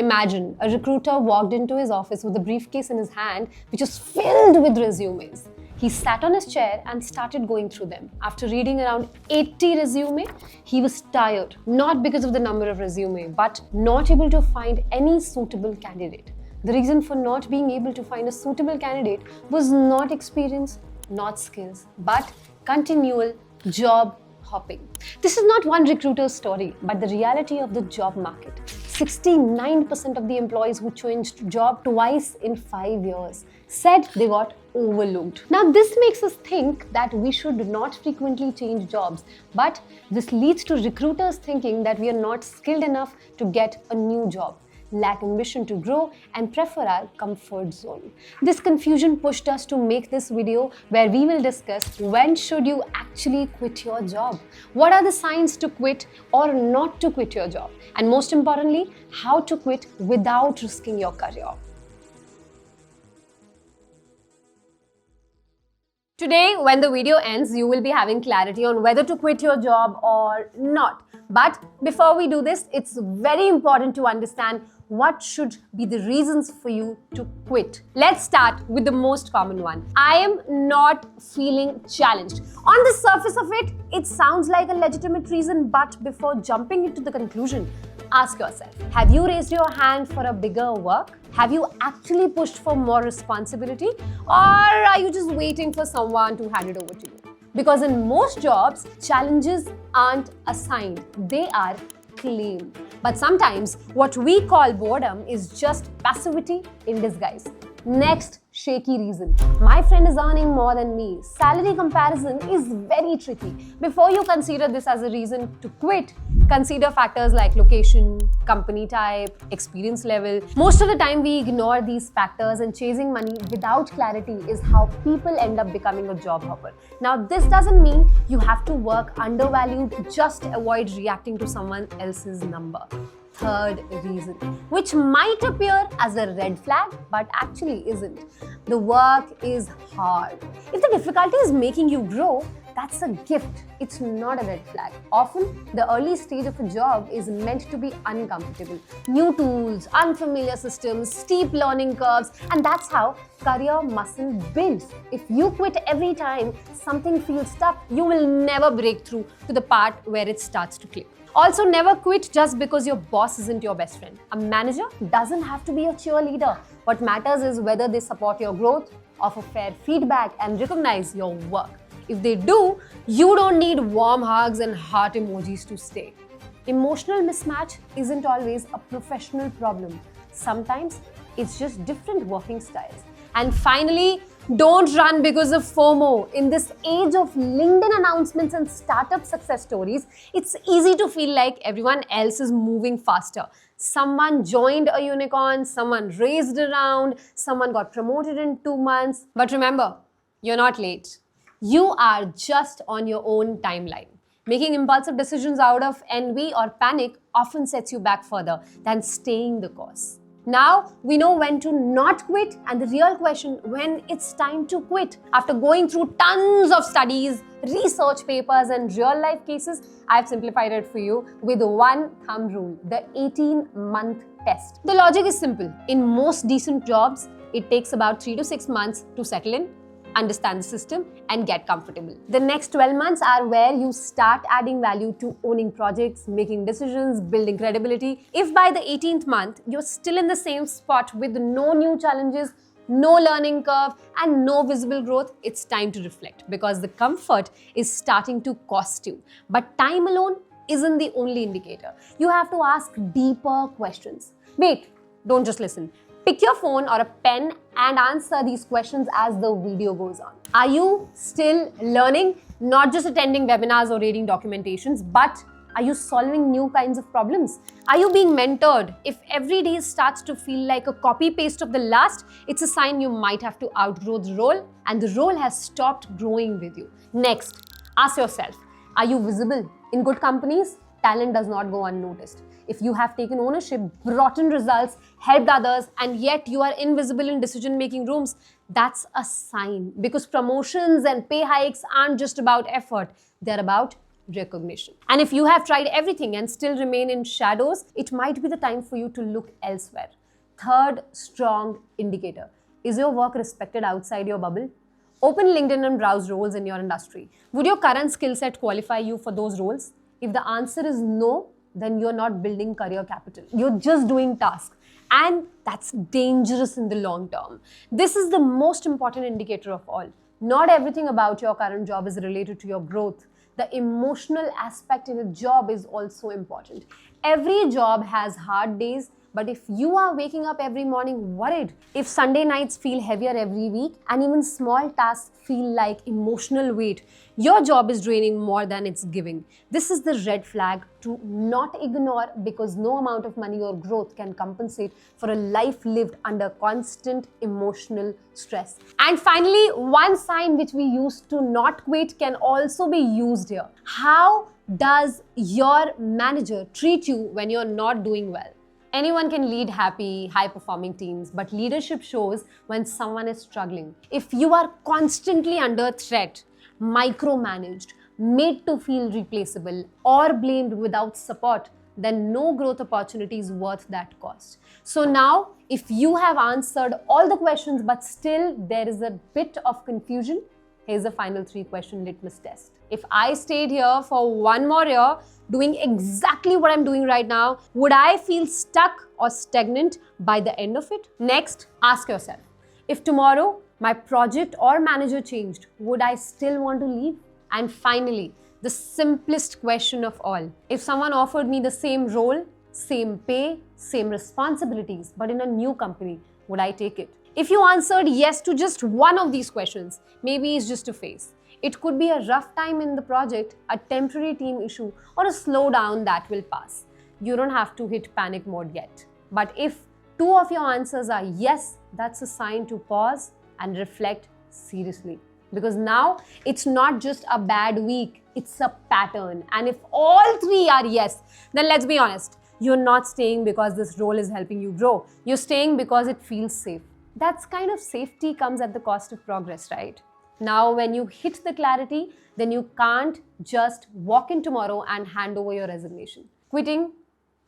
Imagine a recruiter walked into his office with a briefcase in his hand, which was filled with resumes. He sat on his chair and started going through them. After reading around 80 resumes, he was tired, not because of the number of resumes, but not able to find any suitable candidate. The reason for not being able to find a suitable candidate was not experience, not skills, but continual job hopping. This is not one recruiter's story, but the reality of the job market. 69% of the employees who changed job twice in 5 years said they got overlooked. Now, this makes us think that we should not frequently change jobs, but this leads to recruiters thinking that we are not skilled enough to get a new job, lack ambition to grow, and prefer our comfort zone. This confusion pushed us to make this video where we will discuss when should you actually quit your job, what are the signs to quit or not to quit your job, and most importantly, how to quit without risking your career. Today, when the video ends, you will be having clarity on whether to quit your job or not. But before we do this, it's very important to understand what should be the reasons for you to quit. Let's start with the most common one. I am not feeling challenged. On the surface of it, it sounds like a legitimate reason, but before jumping into the conclusion, ask yourself, have you raised your hand for a bigger work? Have you actually pushed for more responsibility? Or are you just waiting for someone to hand it over to you? Because in most jobs, challenges aren't assigned, they are claimed. But sometimes what we call boredom is just passivity in disguise. Next shaky reason. My friend is earning more than me. Salary comparison is very tricky. Before you consider this as a reason to quit, consider factors like location, company type, experience level. Most of the time we ignore these factors, and chasing money without clarity is how people end up becoming a job hopper. Now, this doesn't mean you have to work undervalued, just avoid reacting to someone else's number. Third reason, which might appear as a red flag, but actually isn't. The work is hard. If the difficulty is making you grow, that's a gift. It's not a red flag. Often, the early stage of a job is meant to be uncomfortable. New tools, unfamiliar systems, steep learning curves, and that's how career muscle builds. If you quit every time something feels tough, you will never break through to the part where it starts to click. Also, never quit just because your boss isn't your best friend. A manager doesn't have to be a cheerleader. What matters is whether they support your growth, offer fair feedback, and recognize your work. If they do, you don't need warm hugs and heart emojis to stay. Emotional mismatch isn't always a professional problem. Sometimes it's just different working styles. And finally, don't run because of FOMO. In this age of LinkedIn announcements and startup success stories, it's easy to feel like everyone else is moving faster. Someone joined a unicorn, someone raised a round, someone got promoted in 2 months. But remember, you're not late. You are just on your own timeline. Making impulsive decisions out of envy or panic often sets you back further than staying the course. Now, we know when to not quit, and the real question, when it's time to quit. After going through tons of studies, research papers, and real-life cases, I've simplified it for you with one thumb rule, the 18-month test. The logic is simple. In most decent jobs, it takes about 3 to 6 months to settle in, understand the system, and get comfortable. The next 12 months are where you start adding value to owning projects, making decisions, building credibility. If by the 18th month, you're still in the same spot with no new challenges, no learning curve, and no visible growth, it's time to reflect, because the comfort is starting to cost you. But time alone isn't the only indicator. You have to ask deeper questions. Wait, don't just listen. Pick your phone or a pen and answer these questions as the video goes on. Are you still learning? Not just attending webinars or reading documentations, but are you solving new kinds of problems? Are you being mentored? If every day starts to feel like a copy-paste of the last, it's a sign you might have to outgrow the role, and the role has stopped growing with you. Next, ask yourself, are you visible? In good companies, talent does not go unnoticed. If you have taken ownership, brought in results, helped others, and yet you are invisible in decision-making rooms, that's a sign. Because promotions and pay hikes aren't just about effort, they're about recognition. And if you have tried everything and still remain in shadows, it might be the time for you to look elsewhere. Third strong indicator. Is your work respected outside your bubble? Open LinkedIn and browse roles in your industry. Would your current skill set qualify you for those roles? If the answer is no, then you're not building career capital. You're just doing tasks. And that's dangerous in the long term. This is the most important indicator of all. Not everything about your current job is related to your growth. The emotional aspect in a job is also important. Every job has hard days, but if you are waking up every morning worried, if Sunday nights feel heavier every week, and even small tasks feel like emotional weight, your job is draining more than it's giving. This is the red flag to not ignore, because no amount of money or growth can compensate for a life lived under constant emotional stress. And finally, one sign which we use to not quit can also be used here. How does your manager treat you when you're not doing well? Anyone can lead happy, high-performing teams, but leadership shows when someone is struggling. If you are constantly under threat, micromanaged, made to feel replaceable, or blamed without support, then no growth opportunity is worth that cost. So now, if you have answered all the questions but still there is a bit of confusion, here's the final 3-question litmus test. If I stayed here for one more year, doing exactly what I'm doing right now, would I feel stuck or stagnant by the end of it? Next, ask yourself, if tomorrow my project or manager changed, would I still want to leave? And finally, the simplest question of all, if someone offered me the same role, same pay, same responsibilities, but in a new company, would I take it? If you answered yes to just one of these questions, maybe it's just a phase. It could be a rough time in the project, a temporary team issue, or a slowdown that will pass. You don't have to hit panic mode yet. But if 2 of your answers are yes, that's a sign to pause and reflect seriously. Because now it's not just a bad week, it's a pattern. And if all 3 are yes, then let's be honest, you're not staying because this role is helping you grow. You're staying because it feels safe. That's kind of safety comes at the cost of progress, right? Now, when you hit the clarity, then you can't just walk in tomorrow and hand over your resignation. Quitting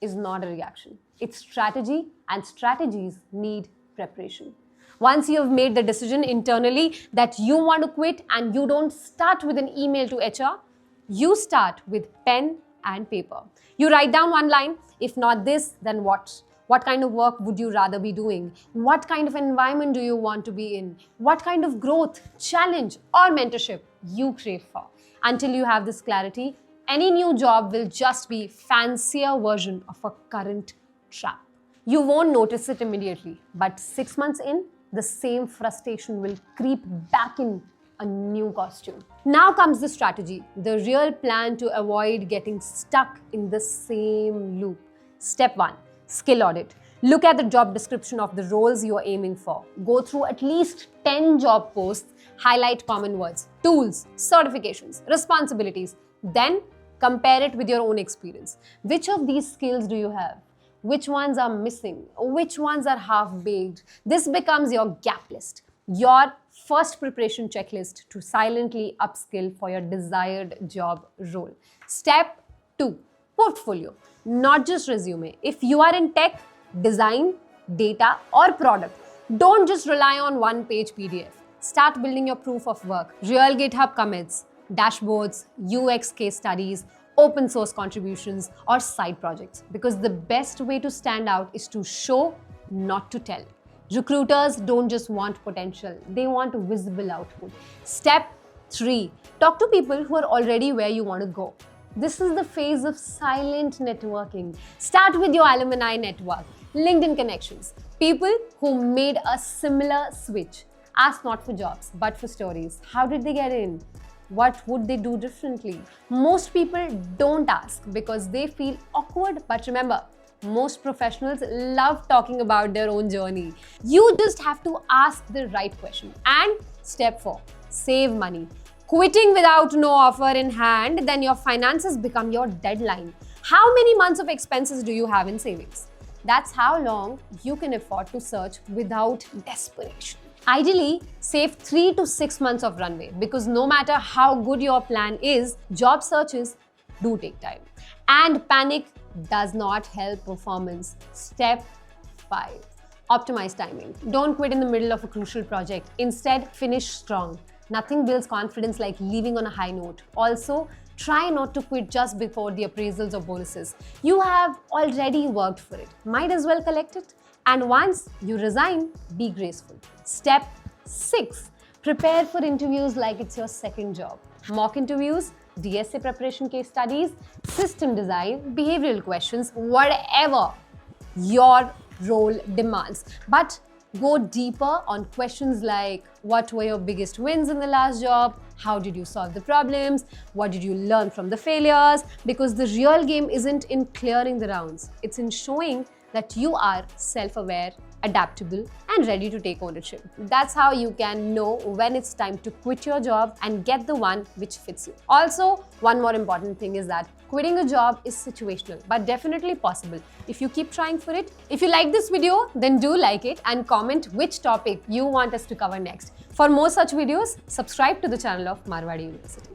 is not a reaction. It's strategy, and strategies need preparation. Once you have made the decision internally that you want to quit, and you don't start with an email to HR, you start with pen and paper. You write down one line, if not this, then what? What kind of work would you rather be doing? What kind of environment do you want to be in? What kind of growth, challenge, or mentorship you crave for? Until you have this clarity, any new job will just be a fancier version of a current trap. You won't notice it immediately, but 6 months in, the same frustration will creep back in a new costume. Now comes the strategy, the real plan to avoid getting stuck in the same loop. Step 1. Skill audit. Look at the job description of the roles you are aiming for. Go through at least 10 job posts, highlight common words, tools, certifications, responsibilities. Then compare it with your own experience. Which of these skills do you have? Which ones are missing? Which ones are half-baked? This becomes your gap list, your first preparation checklist to silently upskill for your desired job role. Step 2. Portfolio. Not just resume. If you are in tech, design, data, or product, don't just rely on one-page PDF. Start building your proof of work. Real GitHub commits, dashboards, UX case studies, open source contributions, or side projects. Because the best way to stand out is to show, not to tell. Recruiters don't just want potential, they want visible output. Step 3. Talk to people who are already where you want to go. This is the phase of silent networking. Start with your alumni network, LinkedIn connections, people who made a similar switch. Ask not for jobs, but for stories. How did they get in? What would they do differently? Most people don't ask because they feel awkward, but remember, most professionals love talking about their own journey. You just have to ask the right question. And step 4, save money. Quitting without no offer in hand, then your finances become your deadline. How many months of expenses do you have in savings? That's how long you can afford to search without desperation. Ideally, save 3 to 6 months of runway, because no matter how good your plan is, job searches do take time. And panic does not help performance. Step 5. Optimize timing. Don't quit in the middle of a crucial project. Instead, finish strong. Nothing builds confidence like leaving on a high note. Also, try not to quit just before the appraisals or bonuses. You have already worked for it. Might as well collect it. And once you resign, be graceful. Step 6. Prepare for interviews like it's your second job. Mock interviews, DSA preparation case studies, system design, behavioral questions, whatever your role demands. But go deeper on questions like what were your biggest wins in the last job? How did you solve the problems? What did you learn from the failures? Because the real game isn't in clearing the rounds. It's in showing that you are self-aware, adaptable, and ready to take ownership. That's how you can know when it's time to quit your job and get the one which fits you. Also, one more important thing is that quitting a job is situational, but definitely possible if you keep trying for it. If you like this video, then do like it and comment which topic you want us to cover next. For more such videos, subscribe to the channel of Marwadi University.